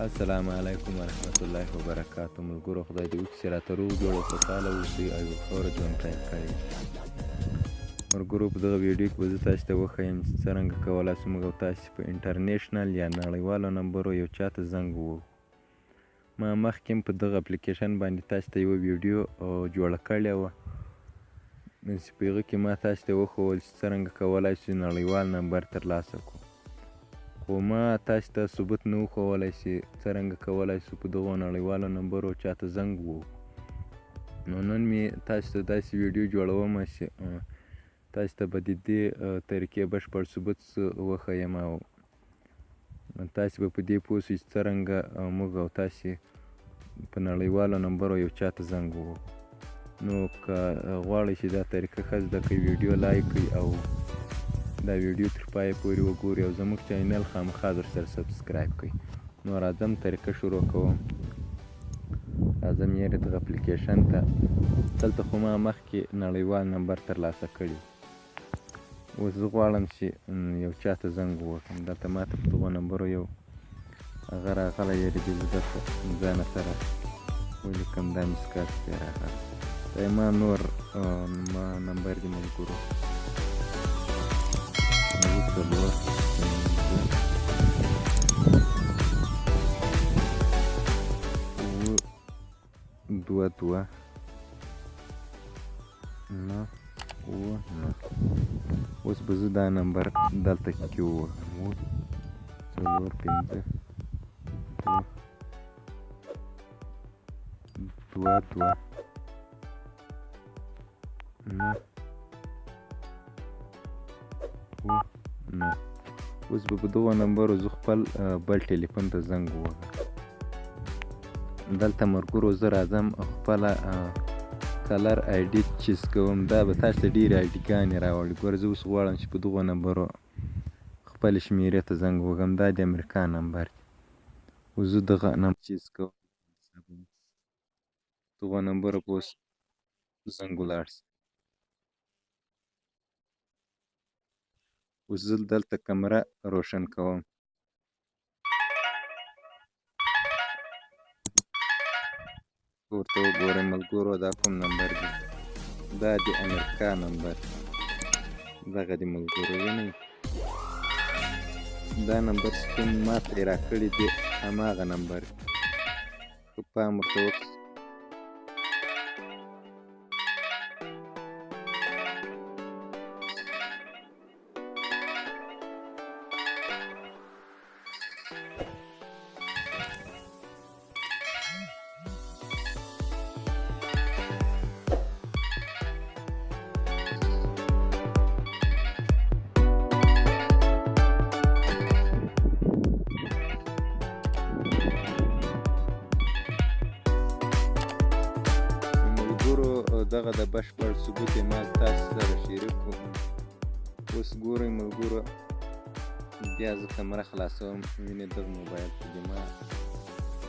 السلام علیکم ورحمت الله وبرکاتو. ملګرو خدای دې وکړي چې راته روغ جوړ او خوشحاله اوسئ او یو ښه ژوند پیل کړئ. ملګرو په دغه ویډیو کې به زه تاسو ته وښیم چې څرنګه کولی شو موږ او تاسې په انټرنیشنل یا نړیوالو نمبرو یو چا ته زنګ ووهو. ما مخکې په دغه اپلیکیشن باندې تاسو ته یوه ویډیو جوړه کړې وه چې په هغه کې ما تاسو ته وښول چې څرنګه کولی شو نړیوال نمبر ترلاسه کړو، خو ما تاسو ته ثبوت نه وښولی چې څرنګه کولی شو په دغو نړیوالو نمبرو چا ته زنګ ووهو. نو نن مې تاسو ته داسې ویډیو جوړوم چې تاسو ته به د دې طریقې بشپړ ثبوت وښیم او تاسې به په دې پوه شئ چې څرنګه موږ او تاسې په نړیوالو نمبرو یو چا ته زنګ ووهو. نو که غواړئ چې دا طریقه ښه زده کړئ، ویډیو لایک کړئ او دا ویډیو تر پایه پورې وګورئ او زموږ چینل خامخا درسره سبسکرایب کړئ. نو راځم طریقه شروع کوم. راځم یې دغه اپلیکیشن ته. دلته خو ما مخکې نړیوال نمبر ترلاسه کړي، اوس زه غواړم چې یو چا ته زنګ ووهم. دلته ما ته په دغو نمبرو یو هغه راغلی، یعنې دې زه درته ځانه سره ولیکم. دا مسکاس دی راغلی، دا ما نور ما نمبر دی ملګرو 22 9 اوس به زه دا نمبر دلته کې ووهم 4 5 2 2 9 9. اوس به په دغو نمبرو زه خپل بل ټلیفون ته زنګ ووهم. دلته ملګرو زه راځم خپله کلر آی ډي چیز کوم. دا به تاسو ته ډېرې آی ډي ګانې راوړي. ګوره زه اوس غواړم چې په دغو نمبرو خپلې شمېرې ته زنګ ووهم. دا د امریکا نمبر دی. اوس زه دغه نمبر چیز کوم، دغو نمبرو به اوس زنګ ولاړ شي. اوس زه دلته کمره روشن کوم. ورته وګورئ ملګرو دا کوم نمبر دی؟ دا د امریکا نمبر، دغه دی ملګرو. وینئ دا نمبر چې کوم ما ته یې راکړی دی هماغه نمبر دی. که پام ورته وکړئ دغه د بشپړ ثبوت یې ما تاسو سره شریک کړو. اوس ګورئ ملګرو، بیا زه کمره خلاصوم. وینئ دغه موبایل کې د ما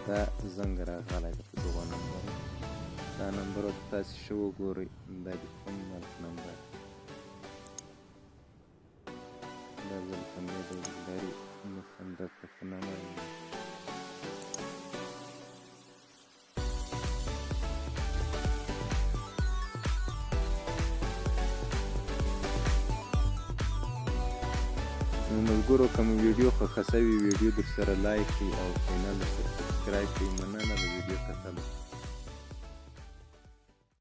دا زنګ راغلی دی په دغو نمبرو. دا نمبرو ته تاسې ښه وګورئ، دا د کوم ملک نمبر دی. دا زه له همدې ډولګاري مثلاً درته ښه نمبر ملګرو. که مو ویډیو خوښه سوي ویډیو در سره لایک کړئ او چینل در سره سبسکرایب کړئ. مننه د ویډیو کتلو.